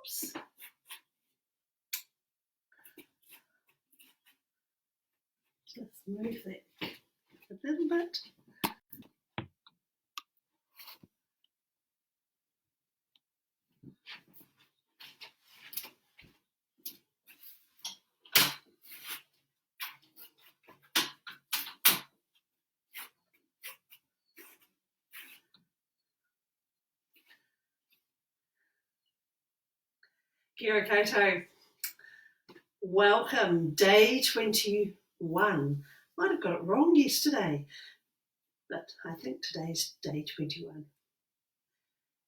Oops. Just move that a little bit. Kia ora koutou. Welcome, day 21. Might have got it wrong yesterday, but I think today's day 21.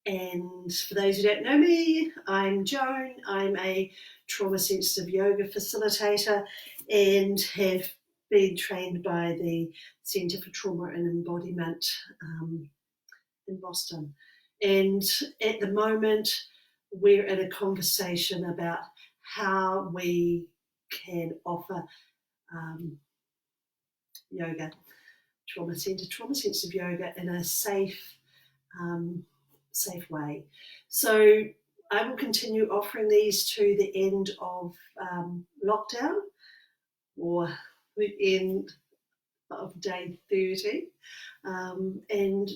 And for those who don't know me, I'm Joan. I'm a trauma-sensitive yoga facilitator and have been trained by the Centre for Trauma and Embodiment in Boston. And at the moment, we're in a conversation about how we can offer yoga, trauma-sensitive yoga in a safe way. So I will continue offering these to the end of lockdown, or the end of day 30. And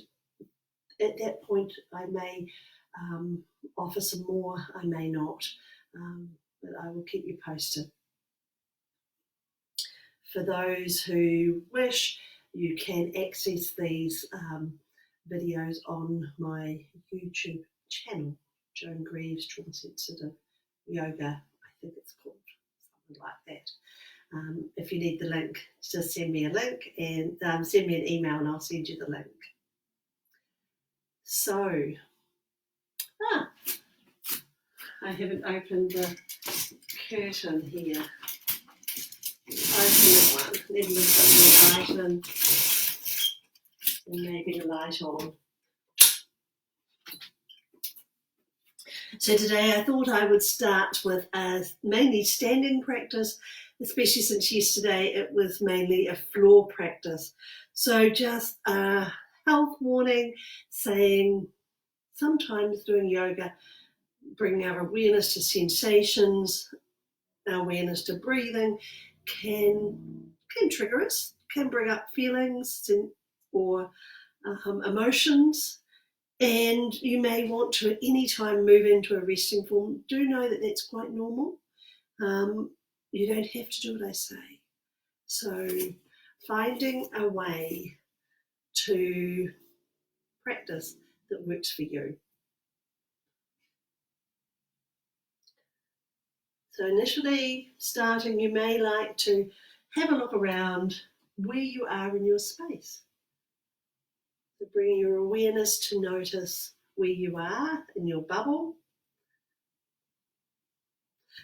at that point, I may offer some more, I may not, but I will keep you posted. For those who wish, you can access these videos on my YouTube channel, Joan Greaves Trauma Sensitive Yoga, I think it's called, something like that. If you need the link, just send me a link and send me an email and I'll send you the link. So, I haven't opened the curtain here. Open the one, then we've got the light in, and maybe the light on. So today I thought I would start with a mainly standing practice, especially since yesterday it was mainly a floor practice. So just a health warning saying sometimes doing yoga, bringing our awareness to sensations, our awareness to breathing can trigger us, can bring up feelings or emotions. And you may want to at any time move into a resting form. Do know that that's quite normal. You don't have to do what I say. So finding a way to practice that works for you. So initially starting, you may like to have a look around where you are in your space. So bring your awareness to notice where you are in your bubble.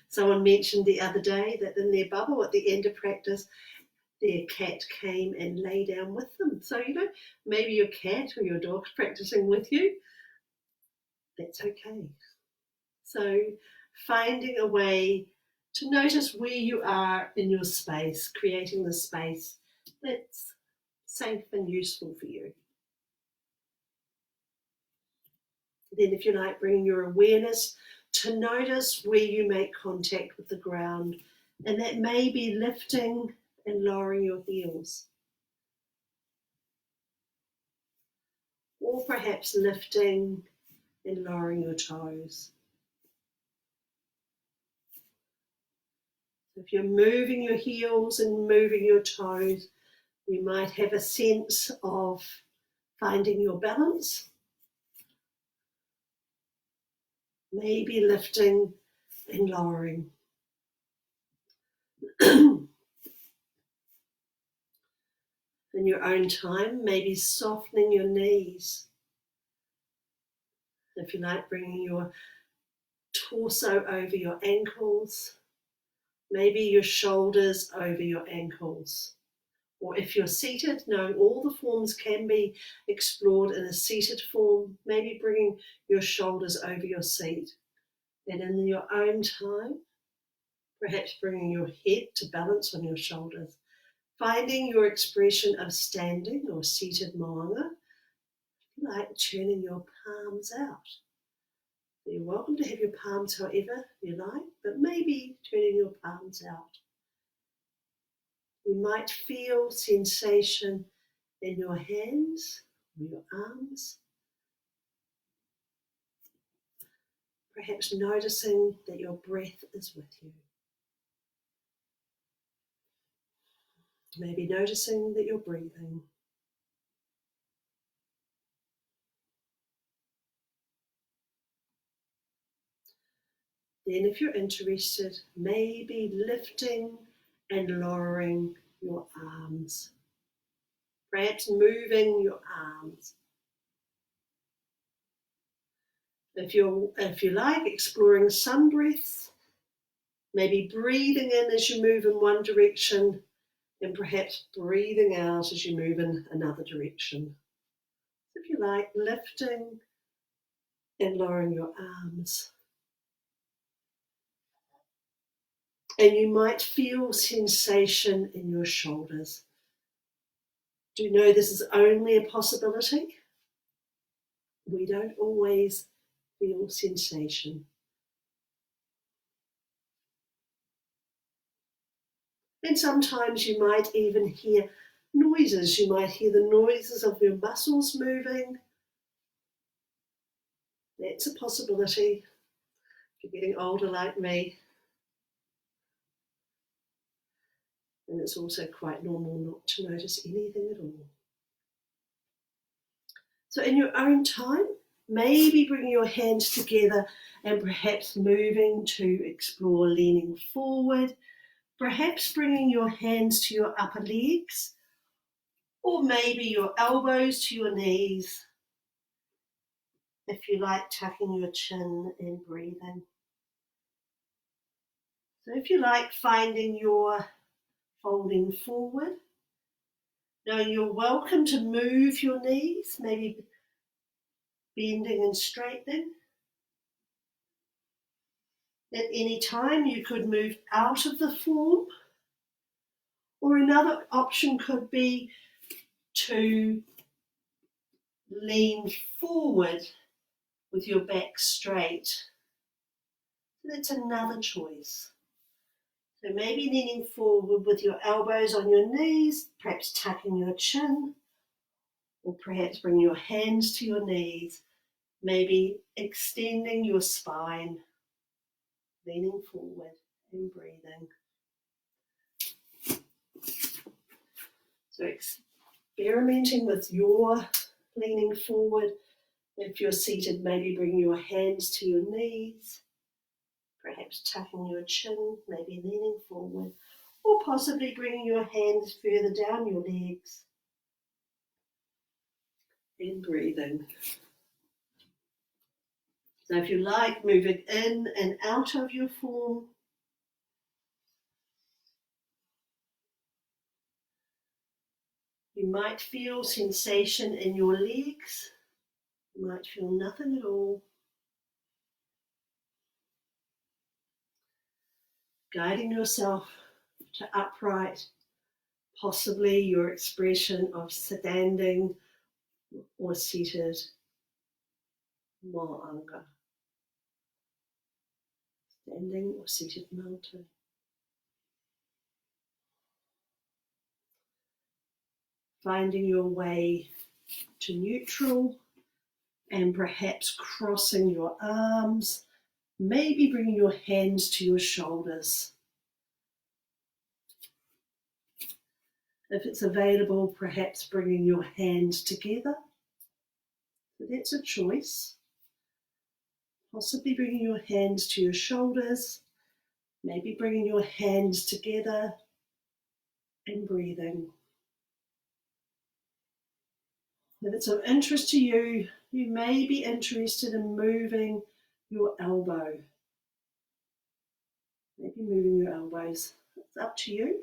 Someone mentioned the other day that in their bubble at the end of practice, their cat came and lay down with them. So, maybe your cat or your dog's practicing with you. That's okay. So finding a way to notice where you are in your space, creating the space that's safe and useful for you. Then if you like, bring your awareness to notice where you make contact with the ground, and that may be lifting and lowering your heels, or perhaps lifting and lowering your toes. If you're moving your heels and moving your toes, you might have a sense of finding your balance, maybe lifting and lowering. In your own time, maybe softening your knees. If you like, bringing your torso over your ankles, maybe your shoulders over your ankles. Or if you're seated, knowing all the forms can be explored in a seated form, maybe bringing your shoulders over your seat. And in your own time, perhaps bringing your head to balance on your shoulders. Finding your expression of standing or seated moanga, like turning your palms out. You're welcome to have your palms however you like, but maybe turning your palms out. You might feel sensation in your hands or your arms. Perhaps noticing that your breath is with you. Maybe noticing that you're breathing. Then if you're interested, maybe lifting and lowering your arms. Perhaps moving your arms. If you like, exploring some breaths, maybe breathing in as you move in one direction and perhaps breathing out as you move in another direction. If you like, lifting and lowering your arms. And you might feel sensation in your shoulders. Do you know this is only a possibility? We don't always feel sensation. And sometimes you might even hear noises. You might hear the noises of your muscles moving. That's a possibility. If you're getting older like me. And it's also quite normal not to notice anything at all. So in your own time, maybe bring your hands together and perhaps moving to explore leaning forward, perhaps bringing your hands to your upper legs, or maybe your elbows to your knees. If you like, tucking your chin and breathing. So if you like, finding your folding forward. Now you're welcome to move your knees, maybe bending and straightening. At any time you could move out of the form, or another option could be to lean forward with your back straight. So that's another choice. So maybe leaning forward with your elbows on your knees, perhaps tucking your chin, or perhaps bring your hands to your knees, maybe extending your spine, leaning forward and breathing. So experimenting with your leaning forward. If you're seated, maybe bring your hands to your knees, perhaps tucking your chin, maybe leaning forward, or possibly bringing your hands further down your legs and breathing. So if you like, moving in and out of your form. You might feel sensation in your legs. You might feel nothing at all. Guiding yourself to upright, possibly your expression of standing or seated mo'anga. Standing or seated mountain. Finding your way to neutral and perhaps crossing your arms, maybe bringing your hands to your shoulders. If it's available, perhaps bringing your hands together. So that's a choice. Possibly bringing your hands to your shoulders, maybe bringing your hands together and breathing. If it's of interest to you, you may be interested in moving your elbow. Maybe moving your elbows. It's up to you.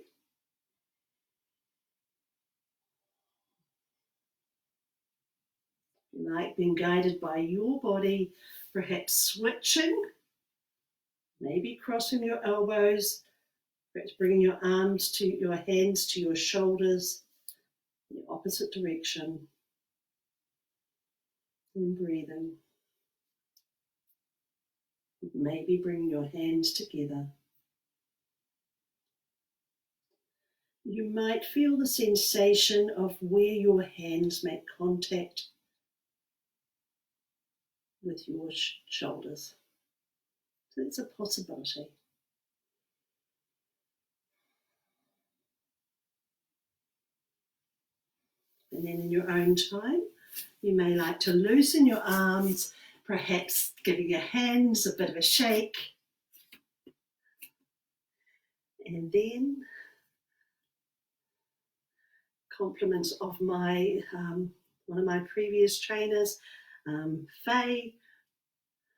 You might be guided by your body, perhaps switching, maybe crossing your elbows, perhaps bringing your hands to your shoulders in the opposite direction, and breathing. Maybe bring your hands together. You might feel the sensation of where your hands make contact with your shoulders. So it's a possibility. And then in your own time, you may like to loosen your arms, perhaps giving your hands a bit of a shake. And then compliments of my one of my previous trainers, Faye,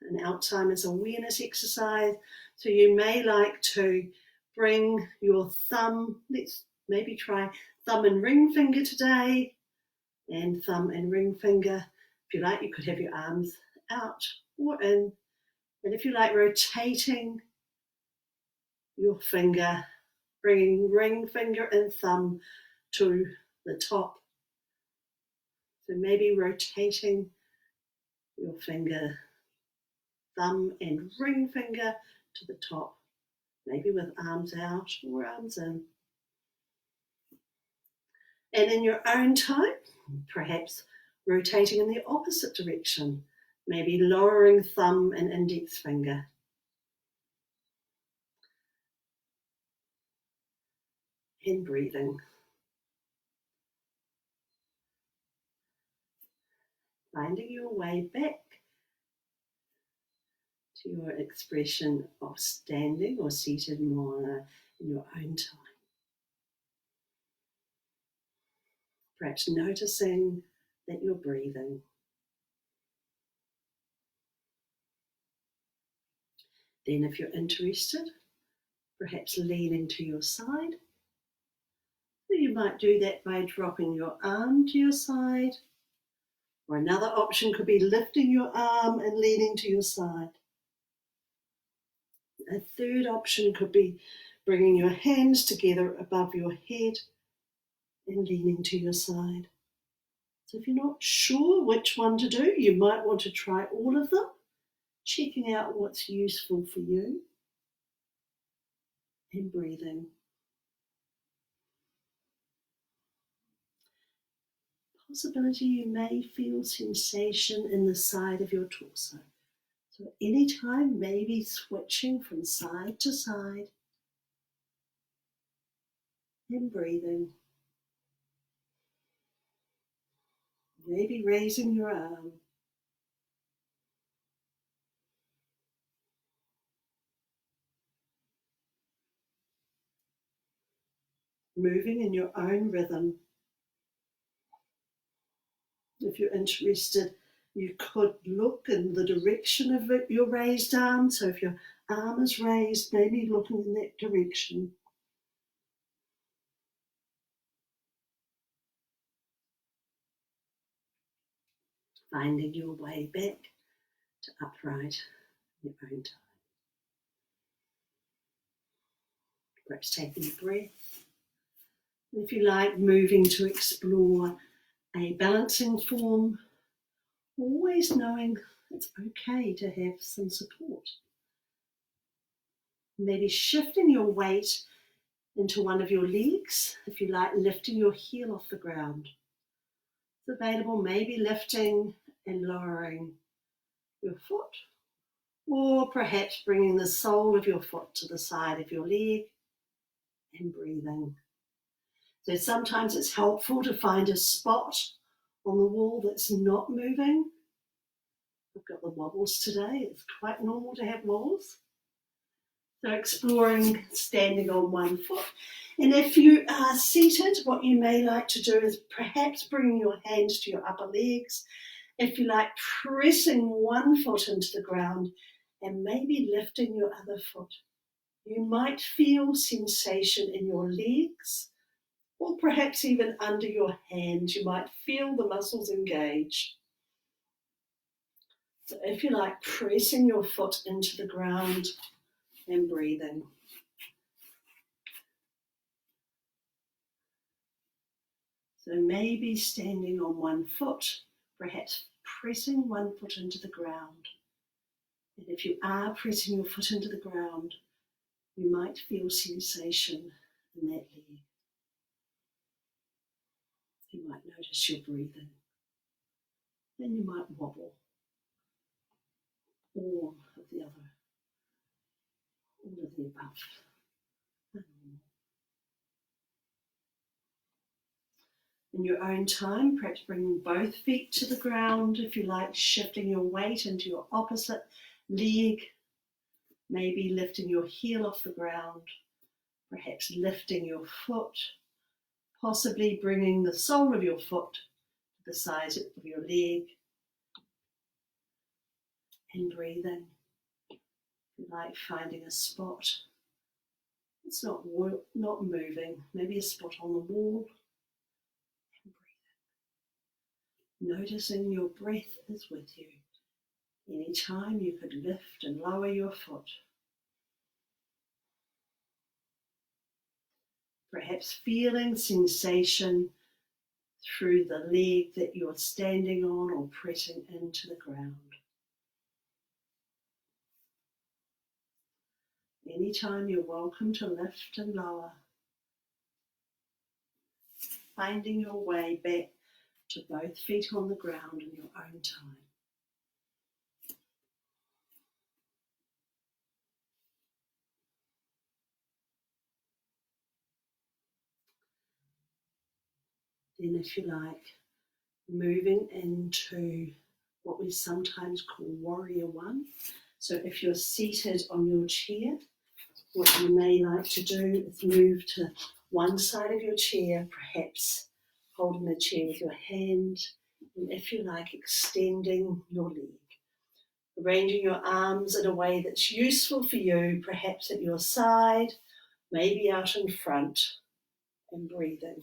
an Alzheimer's awareness exercise. So you may like to bring your thumb, let's maybe try thumb and ring finger today, and thumb and ring finger. If you like, you could have your arms out or in. And if you like, rotating your finger, bringing ring finger and thumb to the top. So maybe rotating your finger, thumb and ring finger to the top, maybe with arms out or arms in. And in your own time, perhaps rotating in the opposite direction, maybe lowering thumb and index finger. And breathing. Finding your way back to your expression of standing or seated more in your own time. Perhaps noticing that you're breathing. Then if you're interested, perhaps leaning to your side. So you might do that by dropping your arm to your side. Or another option could be lifting your arm and leaning to your side. A third option could be bringing your hands together above your head and leaning to your side. So if you're not sure which one to do, you might want to try all of them, checking out what's useful for you, and breathing. Possibility you may feel sensation in the side of your torso. So anytime, maybe switching from side to side and breathing. Maybe raising your arm. Moving in your own rhythm. If you're interested, you could look in the direction of your raised arm. So if your arm is raised, maybe looking in that direction. Finding your way back to upright in your own time. Perhaps taking a breath. And if you like, moving to explore a balancing form, always knowing it's okay to have some support. Maybe shifting your weight into one of your legs, if you like, lifting your heel off the ground. It's available, maybe lifting and lowering your foot, or perhaps bringing the sole of your foot to the side of your leg and breathing. So sometimes it's helpful to find a spot on the wall that's not moving. I've got the wobbles today. It's quite normal to have wobbles. So exploring standing on one foot. And if you are seated, what you may like to do is perhaps bring your hands to your upper legs. If you like, pressing one foot into the ground and maybe lifting your other foot. You might feel sensation in your legs, or perhaps even under your hands. You might feel the muscles engage. So if you like, pressing your foot into the ground and breathing. So maybe standing on one foot, perhaps pressing one foot into the ground And if you are pressing your foot into the ground, you might feel sensation in that leg. You might notice your breathing. Then you might wobble. All of the other, all of the above. In your own time, perhaps bringing both feet to the ground, if you like, shifting your weight into your opposite leg, maybe lifting your heel off the ground, perhaps lifting your foot, possibly bringing the sole of your foot to the size of your leg, and breathing. If you like, finding a spot. It's not moving, maybe a spot on the wall, and breathing. Noticing your breath is with you. Anytime you could lift and lower your foot. Perhaps feeling sensation through the leg that you're standing on or pressing into the ground. Anytime you're welcome to lift and lower, finding your way back to both feet on the ground in your own time. Then, if you like, moving into what we sometimes call Warrior One. So if you're seated on your chair, what you may like to do is move to one side of your chair, perhaps holding the chair with your hand, and if you like, extending your leg. Arranging your arms in a way that's useful for you, perhaps at your side, maybe out in front, and breathing.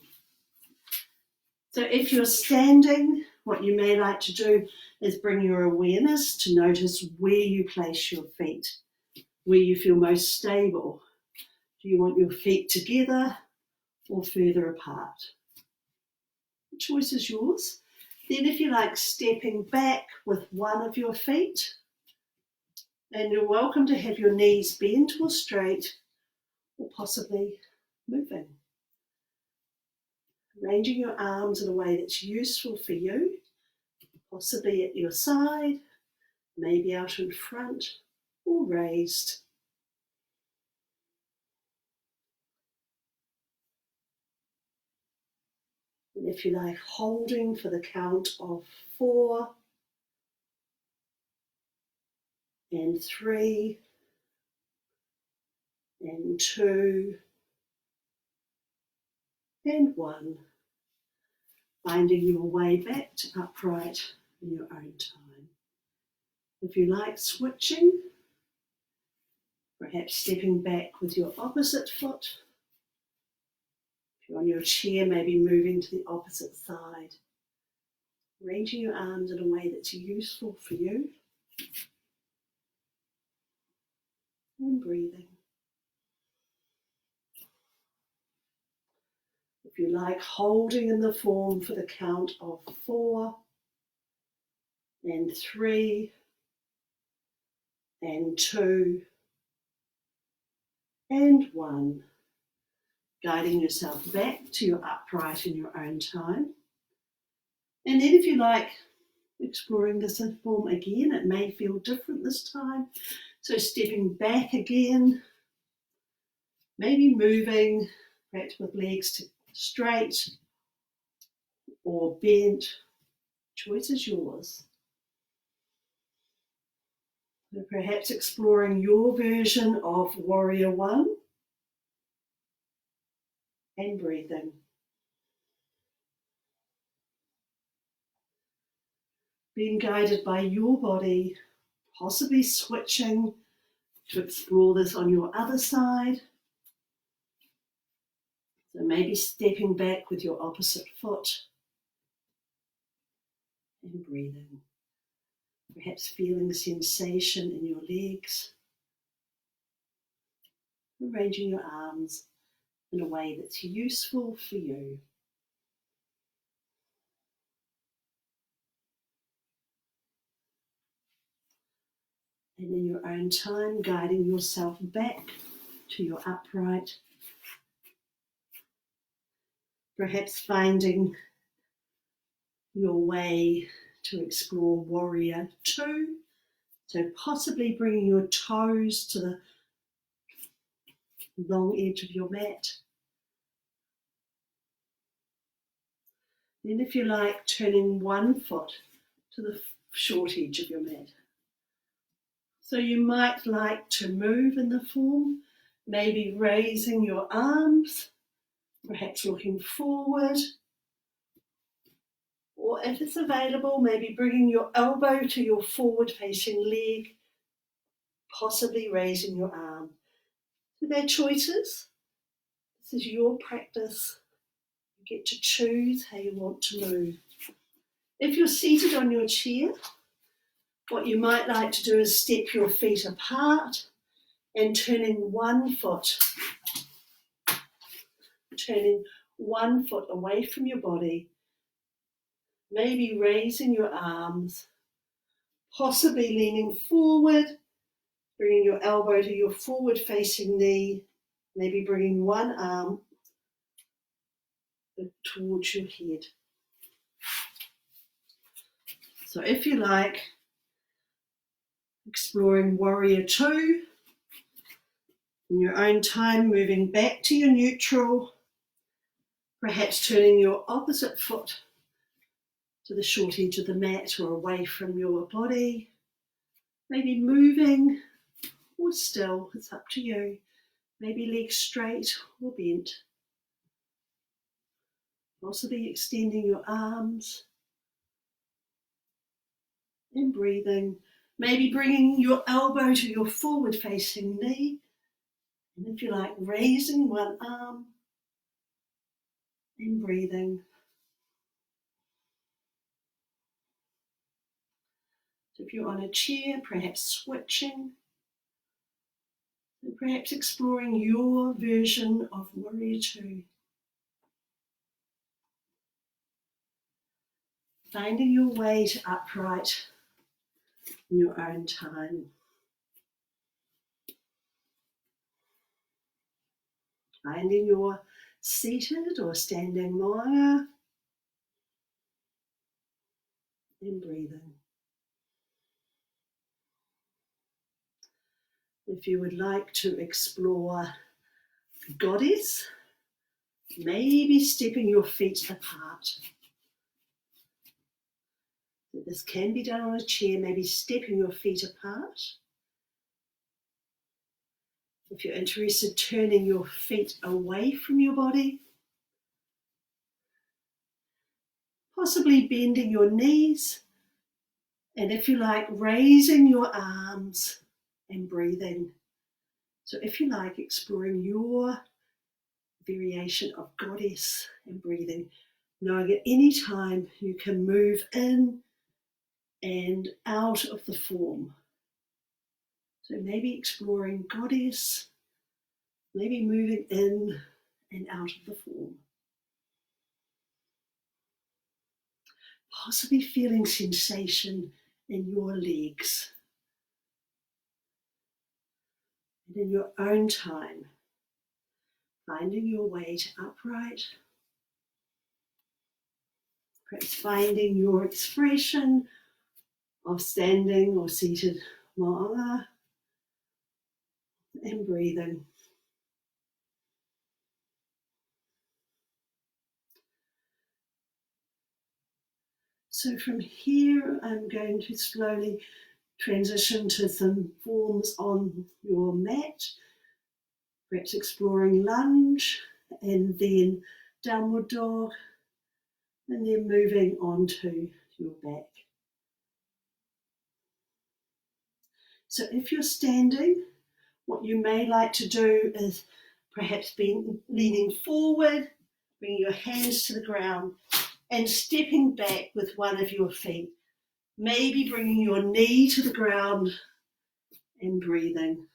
So if you're standing, what you may like to do is bring your awareness to notice where you place your feet, where you feel most stable. Do you want your feet together or further apart? The choice is yours. Then, if you like, stepping back with one of your feet, and you're welcome to have your knees bent or straight, or possibly moving. Arranging your arms in a way that's useful for you, possibly at your side, maybe out in front, or raised. And if you like, holding for the count of 4 and 3 and 2 and 1, finding your way back to upright in your own time. If you like, switching, perhaps stepping back with your opposite foot. If you're on your chair, maybe moving to the opposite side. Arranging your arms in a way that's useful for you. And breathing. If you like, holding in the form for the count of 4 and 3 and 2 and 1. Guiding yourself back to your upright in your own time. And then, if you like, exploring this form again, it may feel different this time. So stepping back again, maybe moving, perhaps with legs straight or bent. Choice is yours. So perhaps exploring your version of Warrior One, and breathing. Being guided by your body, possibly switching to explore this on your other side. So maybe stepping back with your opposite foot and breathing. Perhaps feeling sensation in your legs. Arranging your arms in a way that's useful for you. And in your own time, guiding yourself back to your upright. Perhaps finding your way to explore Warrior Two. So possibly bringing your toes to the long edge of your mat. Then if you like, turning one foot to the short edge of your mat. So you might like to move in the form, maybe raising your arms, perhaps looking forward, or if it's available, maybe bringing your elbow to your forward-facing leg, possibly raising your arm. So they're choices. This is your practice. You get to choose how you want to move. If you're seated on your chair, what you might like to do is step your feet apart and turning one foot away from your body, maybe raising your arms, possibly leaning forward, bringing your elbow to your forward-facing knee, maybe bringing one arm towards your head. So if you like, exploring Warrior Two, in your own time, moving back to your neutral, perhaps turning your opposite foot to the short edge of the mat or away from your body, maybe moving or still, it's up to you, maybe legs straight or bent, possibly extending your arms and breathing, maybe bringing your elbow to your forward facing knee, and if you like, raising one arm and breathing. So if you're on a chair, perhaps switching, and perhaps exploring your version of Warrior Two. Finding your way to upright in your own time. Finding your seated or standing moana and breathing. If you would like to explore Goddess, maybe stepping your feet apart. This can be done on a chair, maybe stepping your feet apart. If you're interested, turning your feet away from your body. Possibly bending your knees. And if you like, raising your arms and breathing. So if you like, exploring your variation of Goddess and breathing, knowing at any time you can move in and out of the form. So maybe exploring Goddess, maybe moving in and out of the form. Possibly feeling sensation in your legs. And in your own time, finding your way to upright. Perhaps finding your expression of standing or seated moana and breathing. So from here, I'm going to slowly transition to some forms on your mat, perhaps exploring lunge and then downward dog, and then moving on to your back. So if you're standing, what you may like to do is perhaps leaning forward, bringing your hands to the ground and stepping back with one of your feet. Maybe bringing your knee to the ground and breathing.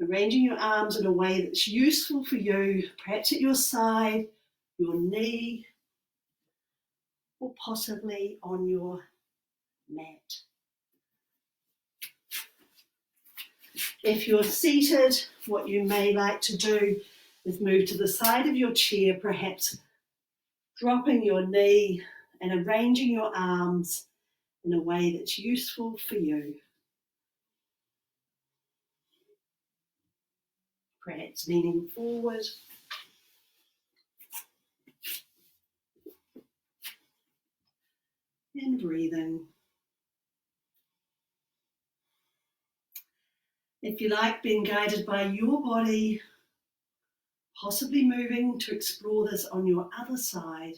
Arranging your arms in a way that's useful for you, perhaps at your side, your knee, or possibly on your mat. If you're seated, what you may like to do is move to the side of your chair, perhaps dropping your knee and arranging your arms in a way that's useful for you. Perhaps leaning forward. And breathing. If you like, being guided by your body, possibly moving to explore this on your other side.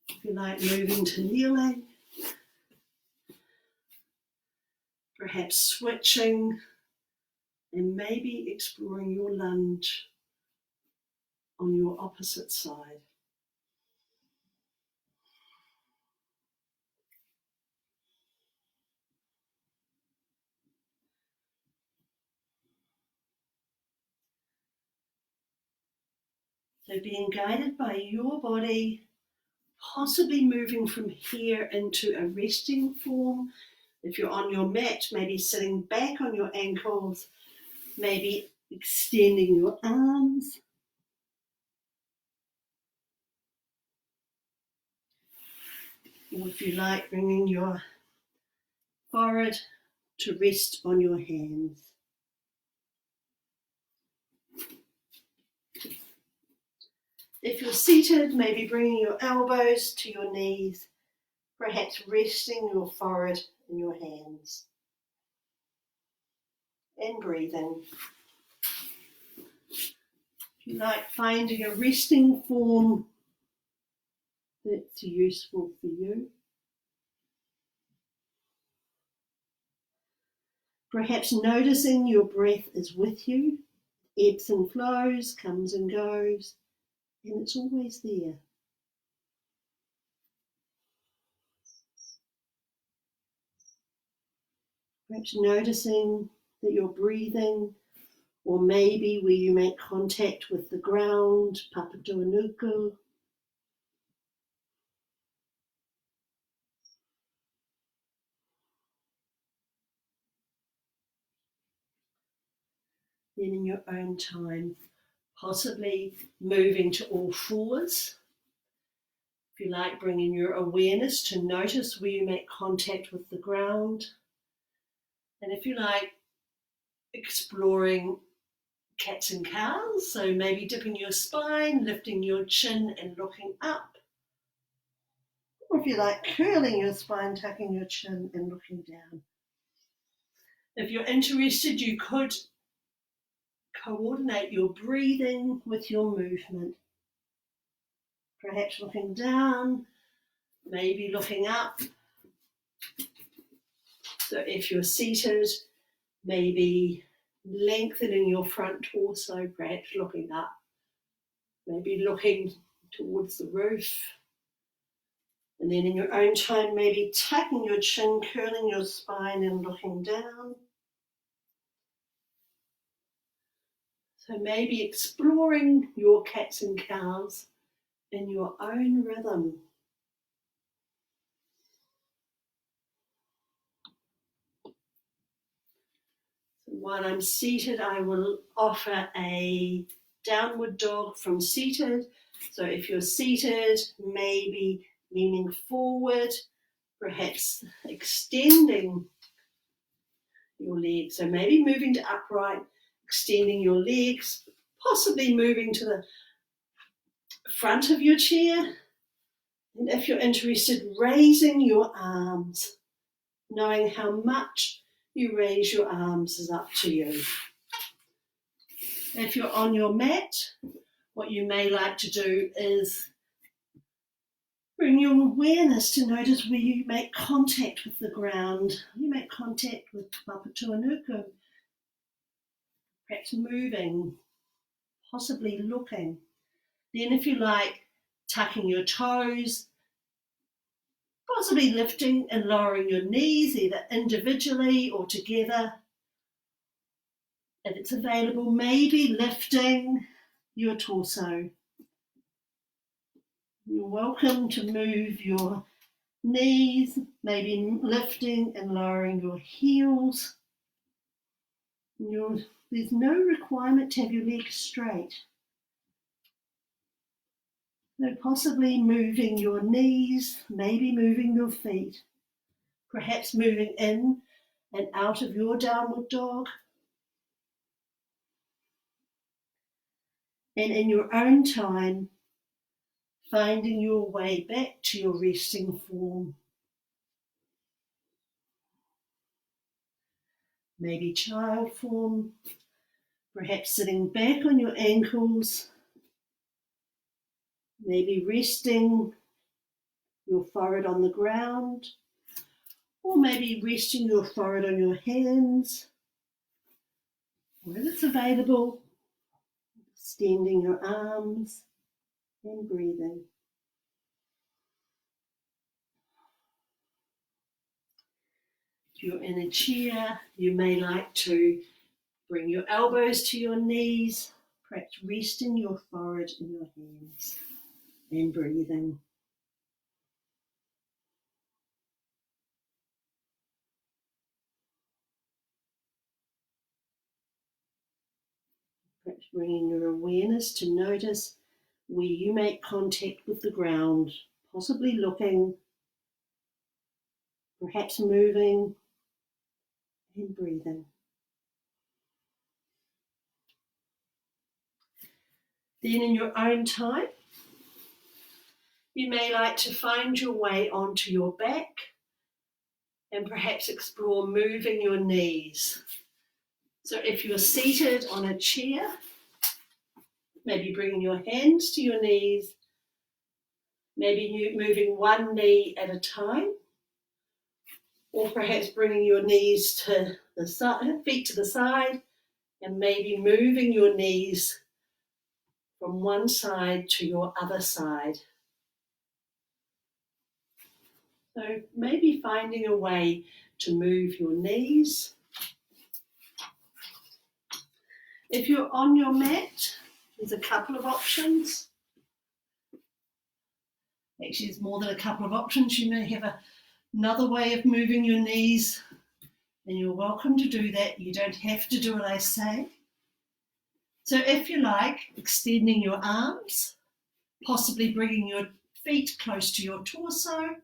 If you like, moving to kneeling, perhaps switching and maybe exploring your lunge on your opposite side. So being guided by your body, possibly moving from here into a resting form. If you're on your mat, maybe sitting back on your ankles, maybe extending your arms. Or if you like, bringing your forehead to rest on your hands. If you're seated, maybe bringing your elbows to your knees, perhaps resting your forehead in your hands. And breathing. If you like, finding a resting form that's useful for you. Perhaps noticing your breath is with you, ebbs and flows, comes and goes, and it's always there. Perhaps noticing that you're breathing, or maybe where you make contact with the ground, Papatūānuku. Then in your own time, possibly moving to all fours. If you like, bringing your awareness to notice where you make contact with the ground. And if you like, exploring cats and cows, so maybe dipping your spine, lifting your chin and looking up. Or if you like, curling your spine, tucking your chin and looking down. If you're interested, you could coordinate your breathing with your movement. Perhaps looking down, maybe looking up. So if you're seated, maybe lengthening your front torso, perhaps looking up, maybe looking towards the roof. And then in your own time, maybe tucking your chin, curling your spine and looking down. So maybe exploring your cats and cows in your own rhythm. So while I'm seated, I will offer a downward dog from seated. So if you're seated, maybe leaning forward, perhaps extending your legs. So maybe moving to upright, extending your legs, possibly moving to the front of your chair. And if you're interested, raising your arms, knowing how much you raise your arms is up to you. If you're on your mat, what you may like to do is bring your awareness to notice where you make contact with the ground. You make contact with Papatūānuku, perhaps moving, possibly looking. Then if you like, tucking your toes, possibly lifting and lowering your knees, either individually or together. If it's available, maybe lifting your torso. You're welcome to move your knees, maybe lifting and lowering your heels. There's no requirement to have your legs straight. So possibly moving your knees, maybe moving your feet, perhaps moving in and out of your downward dog. And in your own time, finding your way back to your resting form. Maybe child form, perhaps sitting back on your ankles, maybe resting your forehead on the ground, or maybe resting your forehead on your hands. When it's available, extending your arms and breathing. If you're in a chair, you may like to bring your elbows to your knees, perhaps resting your forehead in your hands and breathing. Perhaps bringing your awareness to notice where you make contact with the ground, possibly looking, perhaps moving and breathing. Then in your own time, you may like to find your way onto your back and perhaps explore moving your knees. So if you're seated on a chair, maybe bringing your hands to your knees, maybe moving one knee at a time, or perhaps bringing your knees to the side, feet to the side, and maybe moving your knees from one side to your other side. So maybe finding a way to move your knees. If you're on your mat, there's a couple of options. Actually, there's more than a couple of options. You may have another way of moving your knees, and you're welcome to do that. You don't have to do what I say. So if you like, extending your arms, possibly bringing your feet close to your torso.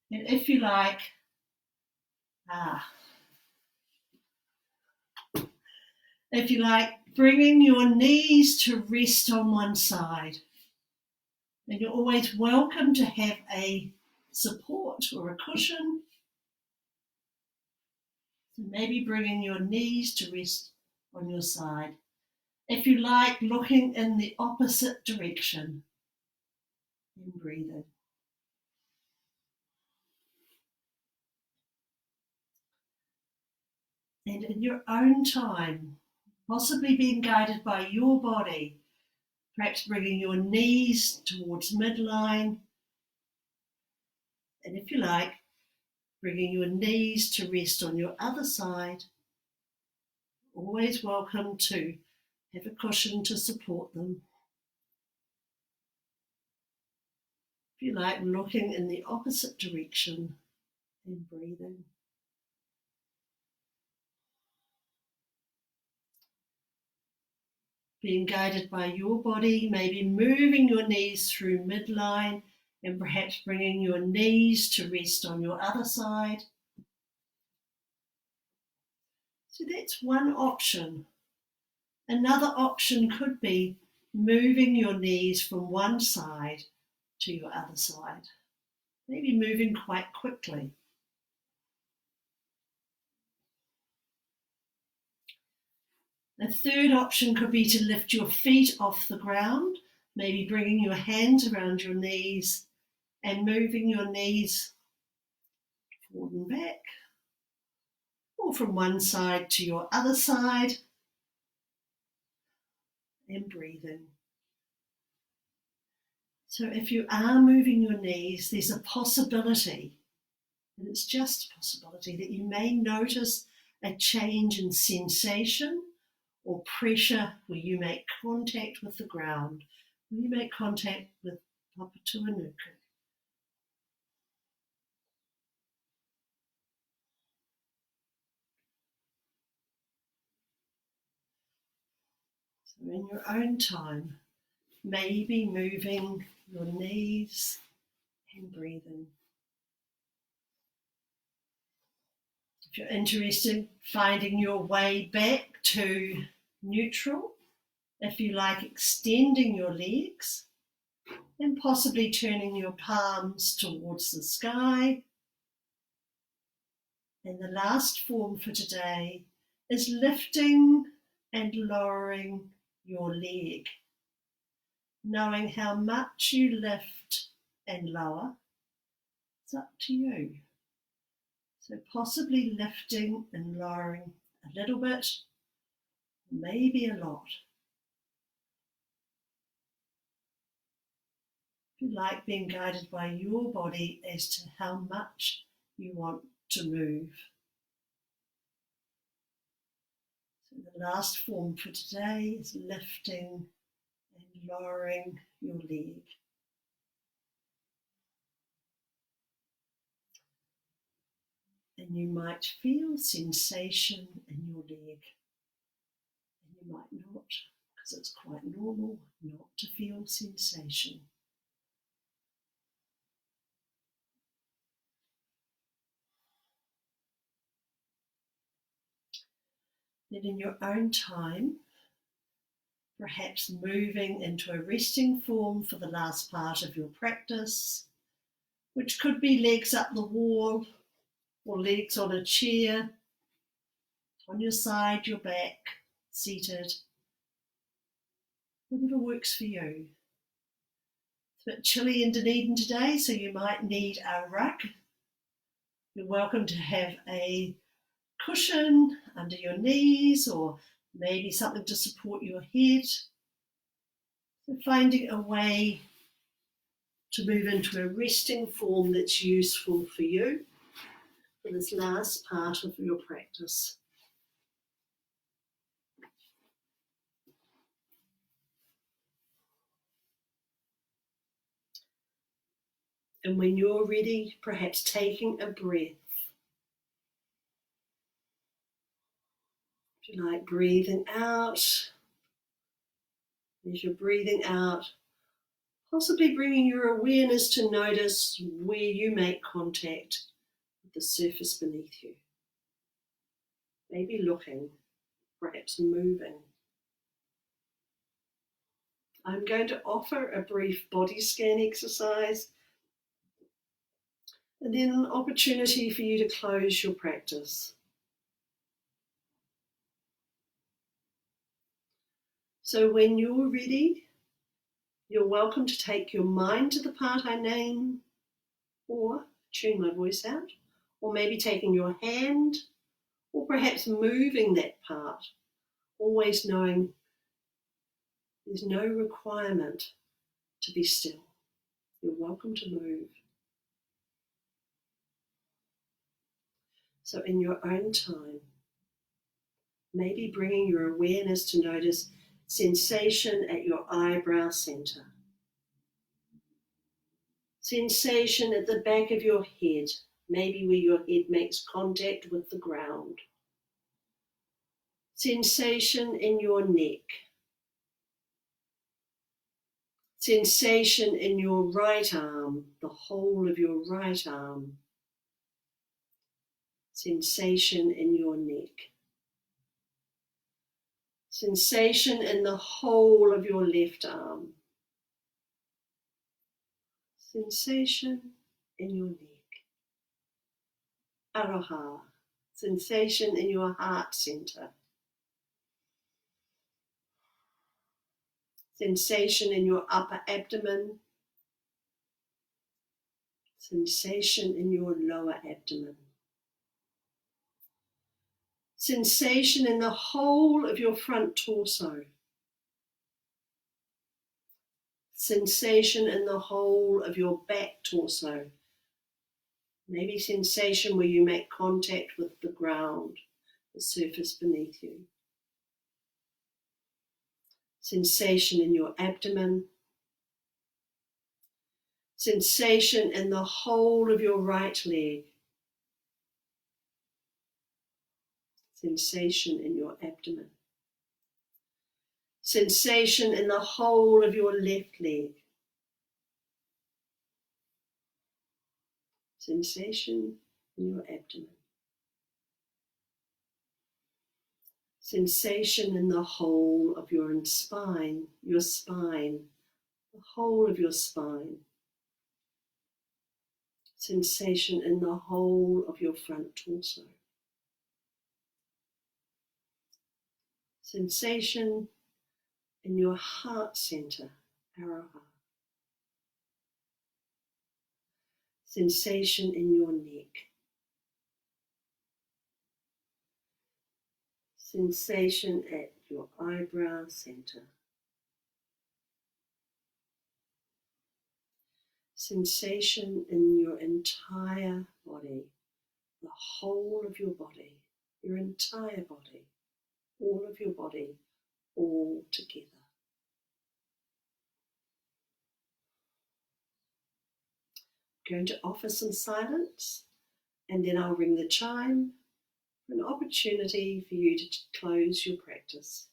And if you like, bringing your knees to rest on one side. And you're always welcome to have a support or a cushion. So maybe bringing your knees to rest on your side. If you like, looking in the opposite direction and breathing. And in your own time, possibly being guided by your body, perhaps bringing your knees towards midline. And if you like, bringing your knees to rest on your other side. Always welcome to have a cushion to support them. If you like, looking in the opposite direction and breathing. Being guided by your body, maybe moving your knees through midline and perhaps bringing your knees to rest on your other side. So that's one option. Another option could be moving your knees from one side to your other side, maybe moving quite quickly. A third option could be to lift your feet off the ground, maybe bringing your hands around your knees and moving your knees forward and back, or from one side to your other side, and breathing. So if you are moving your knees, there's a possibility, and it's just a possibility, that you may notice a change in sensation or pressure where you make contact with the ground, where you make contact with Papatūānuku. So in your own time, maybe moving your knees and breathing. If you're interested, finding your way back to neutral, if you like, extending your legs and possibly turning your palms towards the sky. And the last form for today is lifting and lowering your leg. Knowing how much you lift and lower, it's up to you. So possibly lifting and lowering a little bit, maybe a lot. If you like, being guided by your body as to how much you want to move. So the last form for today is lifting and lowering your leg. And you might feel sensation in your leg. And you might not, because it's quite normal not to feel sensation. Then in your own time, perhaps moving into a resting form for the last part of your practice, which could be legs up the wall or legs on a chair, on your side, your back, seated, whatever works for you. It's a bit chilly in Dunedin today, so you might need a rug. You're welcome to have a cushion under your knees or maybe something to support your head. So finding a way to move into a resting form that's useful for you for this last part of your practice. And when you're ready, perhaps taking a breath. If you like, breathing out. As you're breathing out, possibly bringing your awareness to notice where you make contact with the surface beneath you. Maybe looking, perhaps moving. I'm going to offer a brief body scan exercise and then an opportunity for you to close your practice. So when you're ready, you're welcome to take your mind to the part I name, or tune my voice out, or maybe taking your hand, or perhaps moving that part, always knowing there's no requirement to be still. You're welcome to move. So in your own time, maybe bringing your awareness to notice sensation at your eyebrow center. Sensation at the back of your head, maybe where your head makes contact with the ground. Sensation in your neck. Sensation in your right arm, the whole of your right arm. Sensation in your neck. Sensation in the whole of your left arm. Sensation in your neck. Aroha, sensation in your heart center. Sensation in your upper abdomen. Sensation in your lower abdomen. Sensation in the whole of your front torso. Sensation in the whole of your back torso. Maybe sensation where you make contact with the ground, the surface beneath you. Sensation in your abdomen. Sensation in the whole of your right leg. Sensation in your abdomen. Sensation in the whole of your left leg. Sensation in your abdomen. Sensation in the whole of your spine, the whole of your spine. Sensation in the whole of your front torso. Sensation in your heart center, Aroha. Sensation in your neck. Sensation at your eyebrow center. Sensation in your entire body, the whole of your body, your entire body, all of your body, all together. I'm going to offer some silence, and then I'll ring the chime for an opportunity for you to close your practice.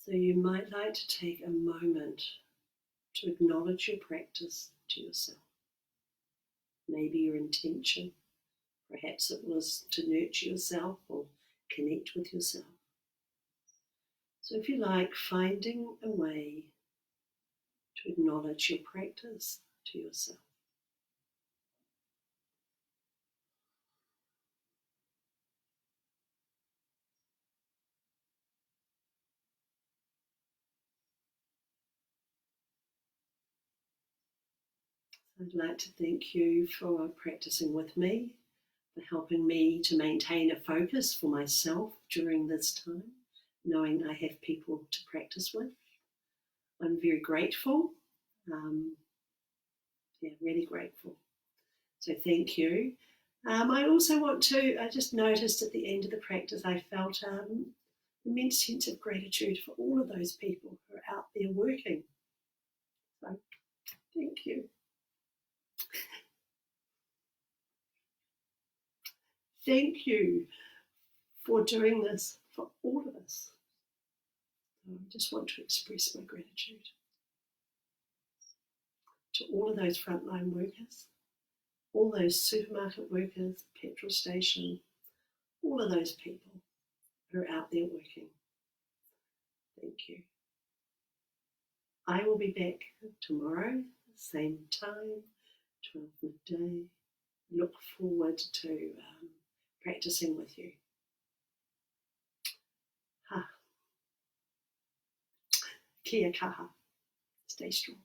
So you might like to take a moment to acknowledge your practice to yourself. Maybe your intention, perhaps it was to nurture yourself or connect with yourself. So if you like, finding a way to acknowledge your practice to yourself. I'd like to thank you for practicing with me, for helping me to maintain a focus for myself during this time, knowing I have people to practice with. I'm very grateful, really grateful. So thank you. I also want to, I just noticed at the end of the practice, I felt an immense sense of gratitude for all of those people who are out there working. So thank you. Thank you for doing this for all of us. I just want to express my gratitude to all of those frontline workers, all those supermarket workers, petrol station, all of those people who are out there working. Thank you. I will be back tomorrow, same time, 12 midday. Look forward to practicing with you. Ha. Kia kaha. Stay strong.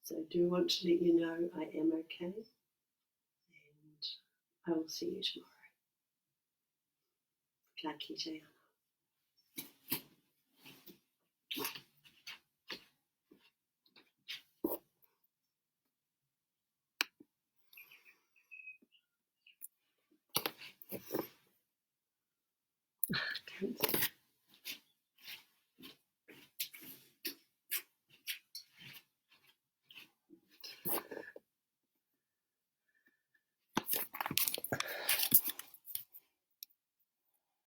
So I do want to let you know I am okay, and I will see you tomorrow. Ka kite ana.